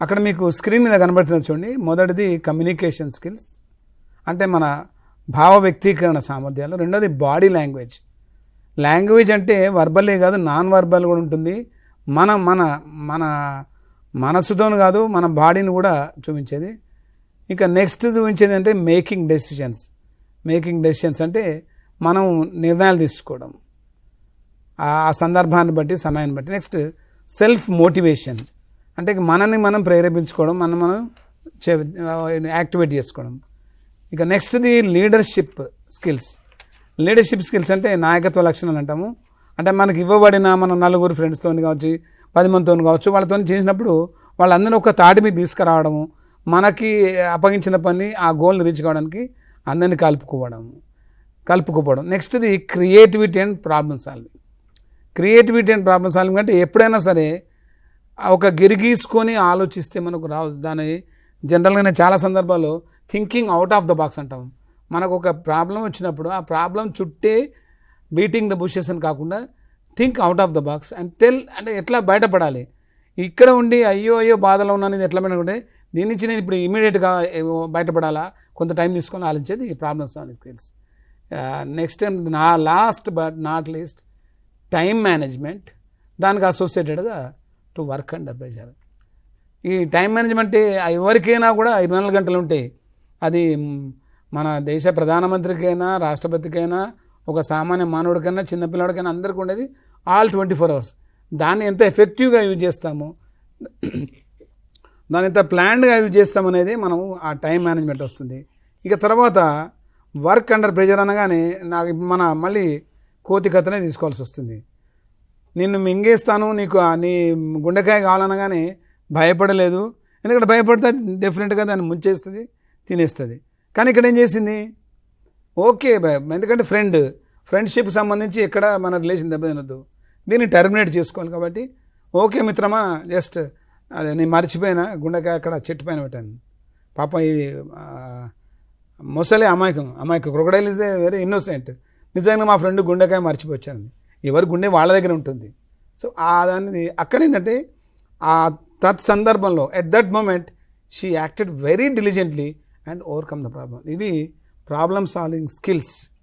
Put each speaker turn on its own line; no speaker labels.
అక్కడ మీకు స్క్రీన్ మీద కనబడుతుంది చూడండి. మొదటిది కమ్యూనికేషన్ స్కిల్స్, అంటే మన భావ వ్యక్తీకరణ సామర్థ్యాలు. రెండోది బాడీ లాంగ్వేజ్. లాంగ్వేజ్ అంటే వర్బలే కాదు, నాన్ వర్బల్ కూడా ఉంటుంది. మన మన మన మనసుతోను కాదు, మన బాడీని కూడా చూపించేది. ఇంకా నెక్స్ట్ చూపించేది అంటే మేకింగ్ డెసిషన్స్. మేకింగ్ డెసిషన్స్ అంటే మనం నిర్ణయాలు తీసుకోవడం ఆ సందర్భాన్ని బట్టి, సమయాన్ని బట్టి. నెక్స్ట్ సెల్ఫ్ మోటివేషన్, అంటే మనల్ని మనం ప్రేరేపించుకోవడం, మనం యాక్టివేట్ చేసుకోవడం. ఇక నెక్స్ట్ది లీడర్షిప్ స్కిల్స్. లీడర్షిప్ స్కిల్స్ అంటే నాయకత్వ లక్షణాలు అంటాము. అంటే మనకి ఇవ్వబడిన మన నలుగురు ఫ్రెండ్స్తో కావచ్చు, 10 మందితో కావచ్చు, వాళ్ళతో చేసినప్పుడు వాళ్ళందరినీ ఒక తాటి మీద తీసుకురావడము, మనకి అప్పగించిన పని ఆ గోల్ని రీచ్ కావడానికి అందరినీ కలుపుకోవడం. నెక్స్ట్ది creativity and problem solving. Creativity and problem solving అంటే ఎప్పుడైనా సరే ఒక గిరిగీసుకొని ఆలోచిస్తే మనకు రావు. దాని జనరల్గానే చాలా సందర్భాల్లో thinking out of the box అంటాం. మనకు ఒక ప్రాబ్లం వచ్చినప్పుడు ఆ ప్రాబ్లం చుట్టే బీటింగ్ ద బుషెస్ అని కాకుండా think out of the box and అంటే ఎట్లా బయటపడాలి. ఇక్కడ ఉండి అయ్యో బాధలో ఉన్నాను, ఇది ఎట్లా బయటపడే, దీని నుంచి నేను ఇప్పుడు ఇమీడియట్గా బయటపడాలా, కొంత టైం తీసుకొని ఆలోచించేది ఈ problem solving skills. Next last but not least time management. దానికి అసోసియేటెడ్గా టు వర్క్ అండర్ ప్రెషర్. ఈ టైం మేనేజ్మెంట్ ఎవరికైనా కూడా 24 గంటలు ఉంటాయి. అది మన దేశ ప్రధానమంత్రికైనా, రాష్ట్రపతికైనా, ఒక సామాన్య మానవుడికైనా, చిన్నపిల్లడికైనా అందరికీ ఉండేది ఆల్ 24 hours. దాన్ని ఎంత ఎఫెక్టివ్గా యూజ్ చేస్తామో, దాన్ని ఎంత ప్లాన్డ్గా యూజ్ చేస్తామనేది మనం ఆ టైం మేనేజ్మెంట్ వస్తుంది. ఇక తర్వాత వర్క్ అండర్ ప్రెషర్ అనగానే నాకు మళ్ళీ కోతి కథనే తీసుకోవాల్సి వస్తుంది. నిన్ను మింగేస్తాను, నీకు నీ గుండెకాయ కావాలనగానే భయపడలేదు. ఎందుకంటే భయపడితే డెఫినెట్గా దాన్ని ముంచేస్తుంది, తినేస్తుంది. కానీ ఇక్కడ ఏం చేసింది, ఓకే ఎందుకంటే ఫ్రెండ్షిప్ సంబంధించి ఎక్కడ మన రిలేషన్ దెబ్బతినొద్దు, దీన్ని టర్మినేట్ చేసుకోవాలి. కాబట్టి ఓకే మిత్రమా, జస్ట్ అదే నేను మర్చిపోయినా, గుండెకాయ అక్కడ చెట్టు పైన పెట్టాను. పాపం ఇది మొసలే అమాయకం క్రొకడైల్ ఇస్ వెరీ ఇన్నోసెంట్. నిజంగా మా ఫ్రెండ్ గుండెకాయ మర్చిపోయాను. ఎవరి గుండె వాళ్ళ దగ్గర ఉంటుంది. సో దాన్ని అక్కడ ఏంటంటే ఆ సందర్భంలో at that moment she acted very diligently and overcome the problem. ఇవి ప్రాబ్లమ్ సాల్వింగ్ స్కిల్స్.